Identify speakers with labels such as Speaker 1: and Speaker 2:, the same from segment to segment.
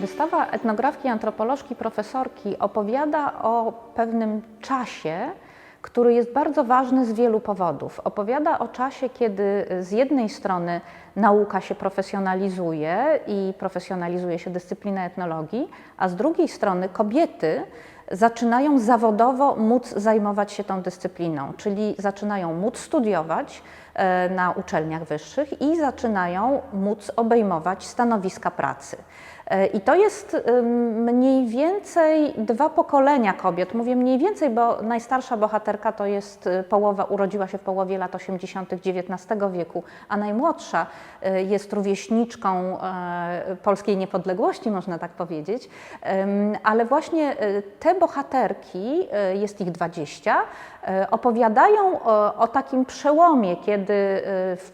Speaker 1: Wystawa etnografki, antropolożki, profesorki opowiada o pewnym czasie, który jest bardzo ważny z wielu powodów. Opowiada o czasie, kiedy z jednej strony nauka się profesjonalizuje i profesjonalizuje się dyscyplina etnologii, a z drugiej strony kobiety zaczynają zawodowo móc zajmować się tą dyscypliną, czyli zaczynają móc studiować na uczelniach wyższych i zaczynają móc obejmować stanowiska pracy. I to jest mniej więcej 2 pokolenia kobiet. Mówię mniej więcej, bo najstarsza bohaterka to jest urodziła się w połowie lat 80. XIX wieku, a najmłodsza jest rówieśniczką polskiej niepodległości, można tak powiedzieć. Ale właśnie te bohaterki, jest ich 20, opowiadają o takim przełomie, kiedy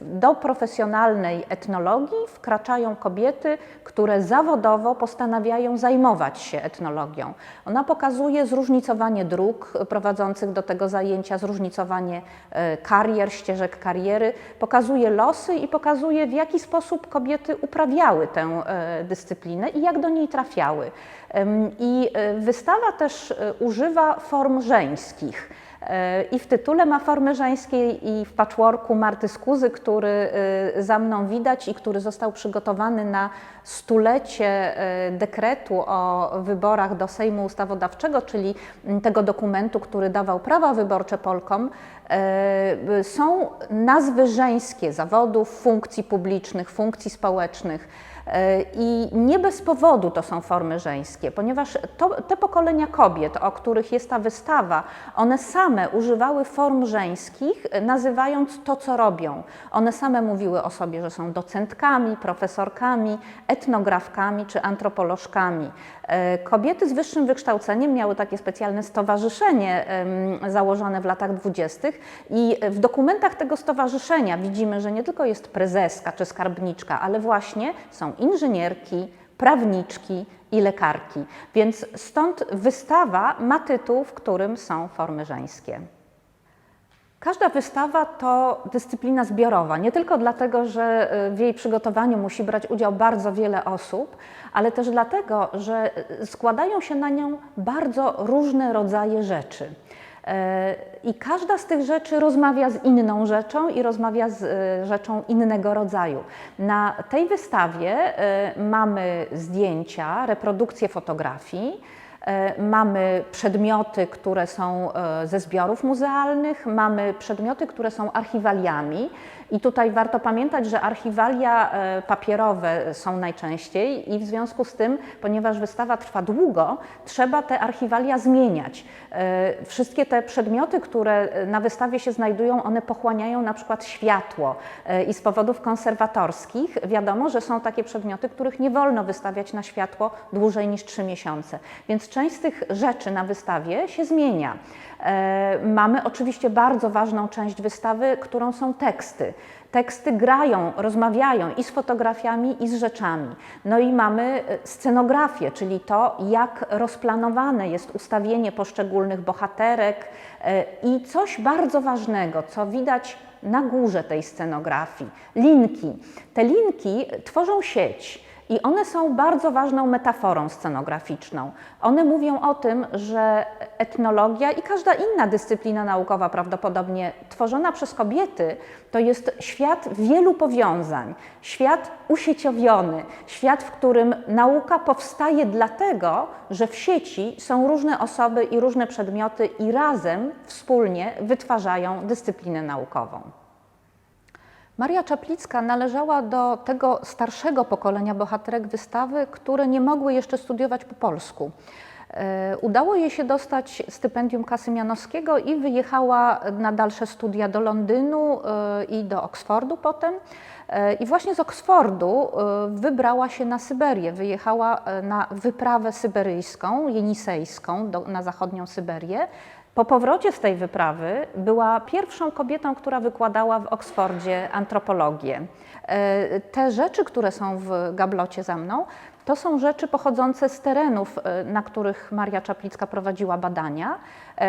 Speaker 1: do profesjonalnej etnologii wkraczają kobiety, które zawodowo postanawiają zajmować się etnologią. Ona pokazuje zróżnicowanie dróg prowadzących do tego zajęcia, zróżnicowanie karier, ścieżek kariery, pokazuje losy i pokazuje, w jaki sposób kobiety uprawiały tę dyscyplinę i jak do niej trafiały. I wystawa też używa form żeńskich. I w tytule ma formy żeńskie, i w patchworku Marty Skuzy, który za mną widać i który został przygotowany na 100-lecie dekretu o wyborach do Sejmu Ustawodawczego, czyli tego dokumentu, który dawał prawa wyborcze Polkom, są nazwy żeńskie zawodów, funkcji publicznych, funkcji społecznych. I nie bez powodu to są formy żeńskie, ponieważ te pokolenia kobiet, o których jest ta wystawa, one same używały form żeńskich, nazywając to, co robią. One same mówiły o sobie, że są docentkami, profesorkami, etnografkami czy antropolożkami. Kobiety z wyższym wykształceniem miały takie specjalne stowarzyszenie założone w latach 20. i w dokumentach tego stowarzyszenia widzimy, że nie tylko jest prezeska czy skarbniczka, ale właśnie są inżynierki, prawniczki i lekarki. Więc stąd wystawa ma tytuł, w którym są formy żeńskie. Każda wystawa to dyscyplina zbiorowa, nie tylko dlatego, że w jej przygotowaniu musi brać udział bardzo wiele osób, ale też dlatego, że składają się na nią bardzo różne rodzaje rzeczy. I każda z tych rzeczy rozmawia z inną rzeczą i rozmawia z rzeczą innego rodzaju. Na tej wystawie mamy zdjęcia, reprodukcje fotografii, mamy przedmioty, które są ze zbiorów muzealnych, mamy przedmioty, które są archiwaliami. I tutaj warto pamiętać, że archiwalia papierowe są najczęściej i w związku z tym, ponieważ wystawa trwa długo, trzeba te archiwalia zmieniać. Wszystkie te przedmioty, które na wystawie się znajdują, one pochłaniają na przykład światło i z powodów konserwatorskich wiadomo, że są takie przedmioty, których nie wolno wystawiać na światło dłużej niż 3 miesiące. Więc część z tych rzeczy na wystawie się zmienia. Mamy oczywiście bardzo ważną część wystawy, którą są teksty. Teksty grają, rozmawiają i z fotografiami, i z rzeczami. No i mamy scenografię, czyli to, jak rozplanowane jest ustawienie poszczególnych bohaterek i coś bardzo ważnego, co widać na górze tej scenografii. Linki. Te linki tworzą sieć. I one są bardzo ważną metaforą scenograficzną. One mówią o tym, że etnologia i każda inna dyscyplina naukowa prawdopodobnie tworzona przez kobiety to jest świat wielu powiązań, świat usieciowiony, świat, w którym nauka powstaje dlatego, że w sieci są różne osoby i różne przedmioty i razem, wspólnie wytwarzają dyscyplinę naukową. Maria Czaplicka należała do tego starszego pokolenia bohaterek wystawy, które nie mogły jeszcze studiować po polsku. Udało jej się dostać stypendium Kasy Mianowskiego i wyjechała na dalsze studia do Londynu i do Oksfordu potem. I właśnie z Oksfordu wybrała się na Syberię, wyjechała na wyprawę syberyjską, jenisejską na zachodnią Syberię. Po powrocie z tej wyprawy była pierwszą kobietą, która wykładała w Oksfordzie antropologię. Te rzeczy, które są w gablocie za mną, to są rzeczy pochodzące z terenów, na których Maria Czaplicka prowadziła badania,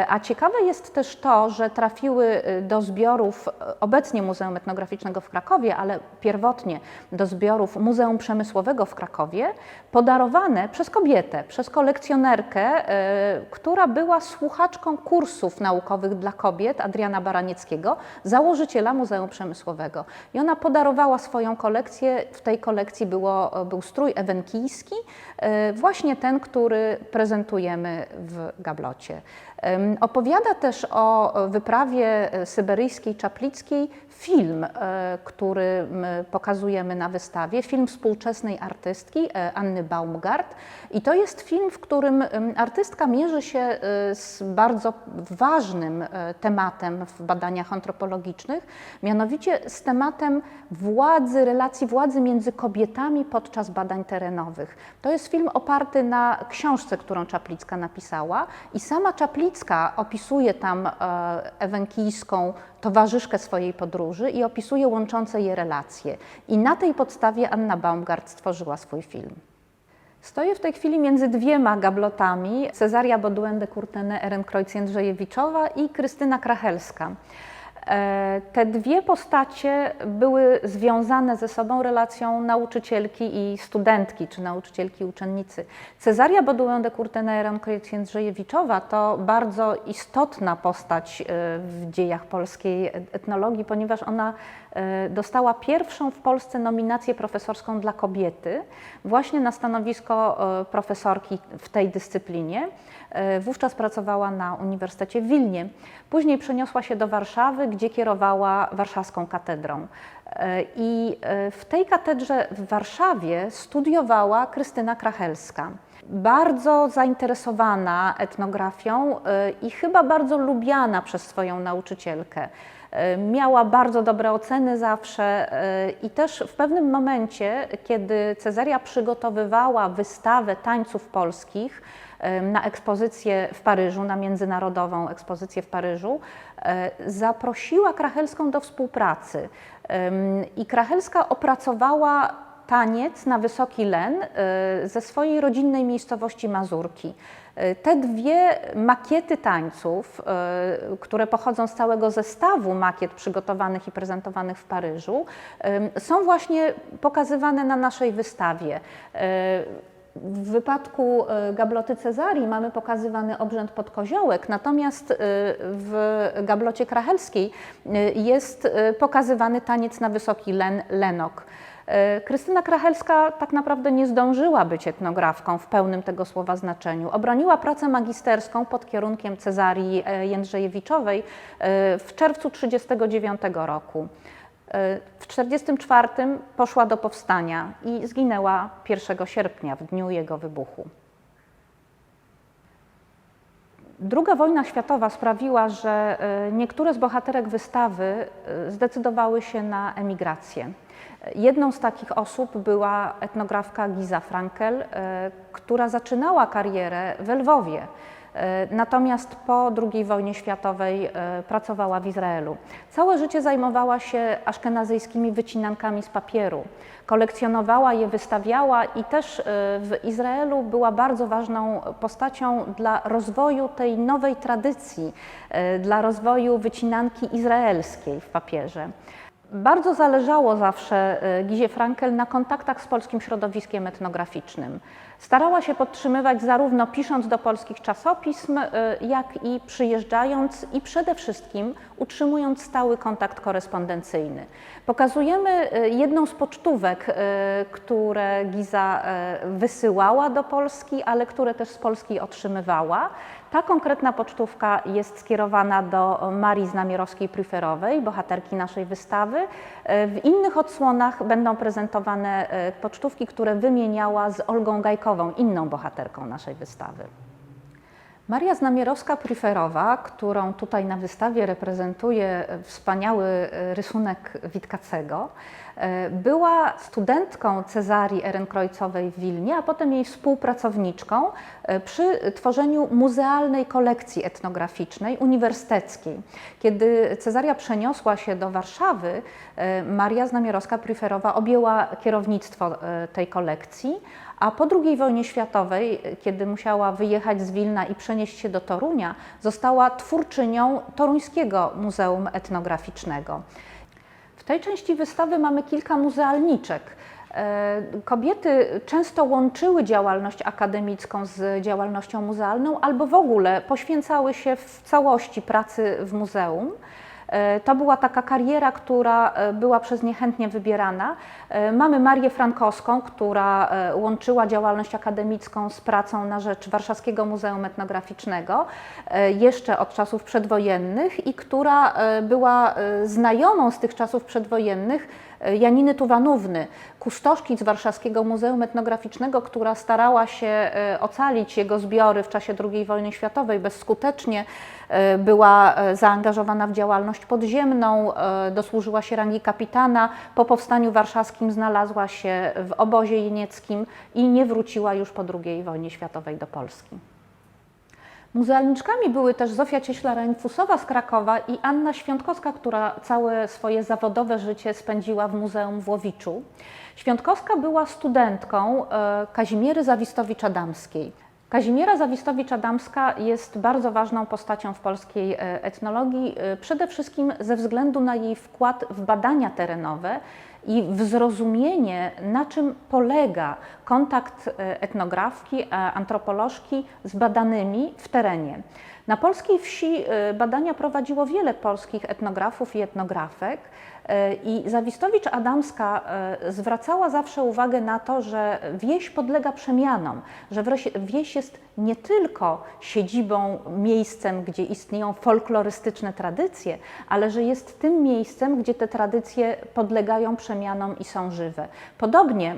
Speaker 1: a ciekawe jest też to, że trafiły do zbiorów obecnie Muzeum Etnograficznego w Krakowie, ale pierwotnie do zbiorów Muzeum Przemysłowego w Krakowie, podarowane przez kobietę, przez kolekcjonerkę, która była słuchaczką kursów naukowych dla kobiet, Adriana Baranieckiego, założyciela Muzeum Przemysłowego. I ona podarowała swoją kolekcję, w tej kolekcji był strój ewenkijski, właśnie ten, który prezentujemy w gablocie. Opowiada też o wyprawie syberyjskiej Czaplickiej film, który pokazujemy na wystawie, film współczesnej artystki Anny Baumgart. I to jest film, w którym artystka mierzy się z bardzo ważnym tematem w badaniach antropologicznych, mianowicie z tematem władzy, relacji władzy między kobietami podczas badań terenowych. To jest film oparty na książce, którą Czaplicka napisała i sama Czaplicka opisuje tam ewenkijską towarzyszkę swojej podróży i opisuje łączące je relacje. I na tej podstawie Anna Baumgart stworzyła swój film. Stoję w tej chwili między dwiema gablotami: Cezaria Baudouin de Courtenay Ehrenkreutz-Jędrzejewiczowa i Krystyna Krachelska. Te dwie postacie były związane ze sobą relacją nauczycielki i studentki, czy nauczycielki i uczennicy. Cezaria Baudouin de Courtenay Ehrenkreutz-Jędrzejewiczowa to bardzo istotna postać w dziejach polskiej etnologii, ponieważ ona dostała pierwszą w Polsce nominację profesorską dla kobiety właśnie na stanowisko profesorki w tej dyscyplinie. Wówczas pracowała na Uniwersytecie w Wilnie. Później przeniosła się do Warszawy, gdzie kierowała warszawską katedrą. I w tej katedrze w Warszawie studiowała Krystyna Krachelska. Bardzo zainteresowana etnografią i chyba bardzo lubiana przez swoją nauczycielkę. Miała bardzo dobre oceny zawsze i też w pewnym momencie, kiedy Cezaria przygotowywała wystawę tańców polskich na ekspozycję w Paryżu, na międzynarodową ekspozycję w Paryżu, zaprosiła Krachelską do współpracy. I Krachelska opracowała taniec na wysoki len ze swojej rodzinnej miejscowości Mazurki. Te dwie makiety tańców, które pochodzą z całego zestawu makiet przygotowanych i prezentowanych w Paryżu, są właśnie pokazywane na naszej wystawie. W wypadku gabloty Cezarii mamy pokazywany obrzęd podkoziołek, natomiast w gablocie krachelskiej jest pokazywany taniec na wysoki len, lenok. Krystyna Krachelska tak naprawdę nie zdążyła być etnografką w pełnym tego słowa znaczeniu. Obroniła pracę magisterską pod kierunkiem Cezarii Jędrzejewiczowej w czerwcu 1939 roku. W 1944 poszła do powstania i zginęła 1 sierpnia, w dniu jego wybuchu. II wojna światowa sprawiła, że niektóre z bohaterek wystawy zdecydowały się na emigrację. Jedną z takich osób była etnografka Giza Frankel, która zaczynała karierę we Lwowie. Natomiast po II wojnie światowej pracowała w Izraelu. Całe życie zajmowała się aszkenazyjskimi wycinankami z papieru. Kolekcjonowała je, wystawiała i też w Izraelu była bardzo ważną postacią dla rozwoju tej nowej tradycji, dla rozwoju wycinanki izraelskiej w papierze. Bardzo zależało zawsze Gizie Frankel na kontaktach z polskim środowiskiem etnograficznym. Starała się podtrzymywać zarówno pisząc do polskich czasopism, jak i przyjeżdżając i przede wszystkim utrzymując stały kontakt korespondencyjny. Pokazujemy jedną z pocztówek, które Giza wysyłała do Polski, ale które też z Polski otrzymywała. Ta konkretna pocztówka jest skierowana do Marii Znamierowskiej-Pryferowej, bohaterki naszej wystawy. W innych odsłonach będą prezentowane pocztówki, które wymieniała z Olgą Gajkową, inną bohaterką naszej wystawy. Maria Znamierowska-Pryferowa, którą tutaj na wystawie reprezentuje wspaniały rysunek Witkacego, Była studentką Cezarii Ehrenkreuzowej w Wilnie, a potem jej współpracowniczką przy tworzeniu muzealnej kolekcji etnograficznej uniwersyteckiej. Kiedy Cezaria przeniosła się do Warszawy, Maria Znamierowska-Pryferowa objęła kierownictwo tej kolekcji, a po II wojnie światowej, kiedy musiała wyjechać z Wilna i przenieść się do Torunia, została twórczynią Toruńskiego Muzeum Etnograficznego. W tej części wystawy mamy kilka muzealniczek. Kobiety często łączyły działalność akademicką z działalnością muzealną albo w ogóle poświęcały się w całości pracy w muzeum. To była taka kariera, która była przez nie chętnie wybierana. Mamy Marię Frankowską, która łączyła działalność akademicką z pracą na rzecz Warszawskiego Muzeum Etnograficznego jeszcze od czasów przedwojennych i która była znajomą z tych czasów przedwojennych Janiny Tuwanówny, kustoszki z Warszawskiego Muzeum Etnograficznego, która starała się ocalić jego zbiory w czasie II wojny światowej. Bezskutecznie była zaangażowana w działalność podziemną, dosłużyła się rangi kapitana. Po powstaniu warszawskim znalazła się w obozie jenieckim i nie wróciła już po II wojnie światowej do Polski. Muzealniczkami były też Zofia Cieśla-Reinfusowa z Krakowa i Anna Świątkowska, która całe swoje zawodowe życie spędziła w Muzeum w Łowiczu. Świątkowska była studentką Kazimiery Zawistowicz-Adamskiej. Kazimiera Zawistowicz-Adamska jest bardzo ważną postacią w polskiej etnologii, przede wszystkim ze względu na jej wkład w badania terenowe i w zrozumienie, na czym polega kontakt etnografki, antropolożki z badanymi w terenie. Na polskiej wsi badania prowadziło wiele polskich etnografów i etnografek i Zawistowicz-Adamska zwracała zawsze uwagę na to, że wieś podlega przemianom, że wieś jest nie tylko siedzibą, miejscem, gdzie istnieją folklorystyczne tradycje, ale że jest tym miejscem, gdzie te tradycje podlegają przemianom i są żywe. Podobnie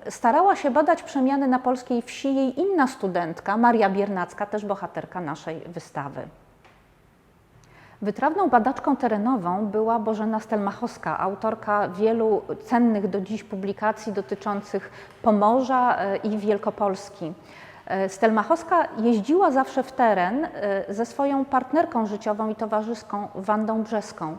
Speaker 1: starała się badać przemiany na polskiej wsi jej inna studentka, Maria Biernacka, też bohaterka naszej wystawy. Wytrawną badaczką terenową była Bożena Stelmachowska, autorka wielu cennych do dziś publikacji dotyczących Pomorza i Wielkopolski. Stelmachowska jeździła zawsze w teren ze swoją partnerką życiową i towarzyską Wandą Brzeską.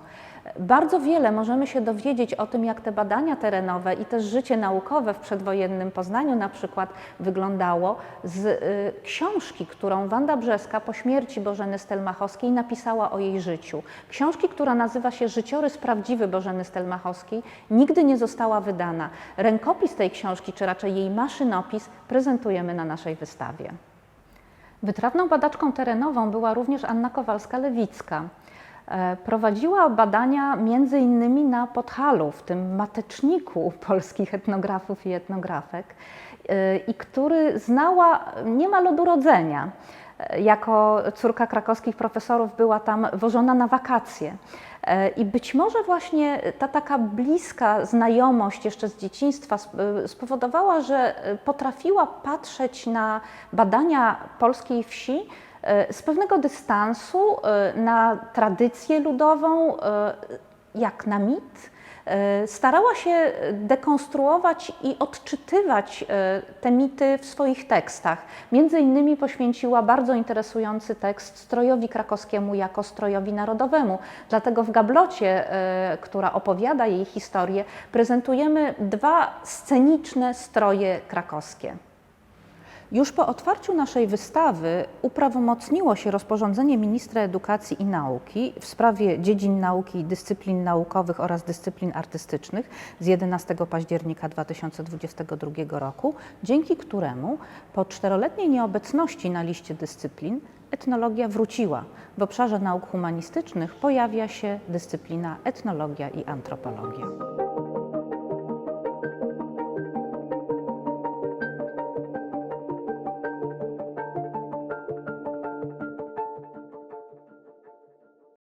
Speaker 1: Bardzo wiele możemy się dowiedzieć o tym, jak te badania terenowe i też życie naukowe w przedwojennym Poznaniu na przykład wyglądało z książki, którą Wanda Brzeska po śmierci Bożeny Stelmachowskiej napisała o jej życiu. Książki, która nazywa się Życiorys prawdziwy Bożeny Stelmachowskiej, nigdy nie została wydana. Rękopis tej książki, czy raczej jej maszynopis, prezentujemy na naszej wystawie. Wytrawną badaczką terenową była również Anna Kowalska-Lewicka. Prowadziła badania między innymi na Podhalu, w tym mateczniku polskich etnografów i etnografek, i który znała niemal od urodzenia. Jako córka krakowskich profesorów była tam wożona na wakacje. I być może właśnie ta taka bliska znajomość jeszcze z dzieciństwa spowodowała, że potrafiła patrzeć na badania polskiej wsi z pewnego dystansu, na tradycję ludową, jak na mit. Starała się dekonstruować i odczytywać te mity w swoich tekstach. Między innymi poświęciła bardzo interesujący tekst strojowi krakowskiemu jako strojowi narodowemu. Dlatego w gablocie, która opowiada jej historię, prezentujemy dwa sceniczne stroje krakowskie. Już po otwarciu naszej wystawy uprawomocniło się rozporządzenie ministra edukacji i nauki w sprawie dziedzin nauki, dyscyplin naukowych oraz dyscyplin artystycznych z 11 października 2022 roku, dzięki któremu po 4-letniej nieobecności na liście dyscyplin etnologia wróciła. W obszarze nauk humanistycznych pojawia się dyscyplina etnologia i antropologia.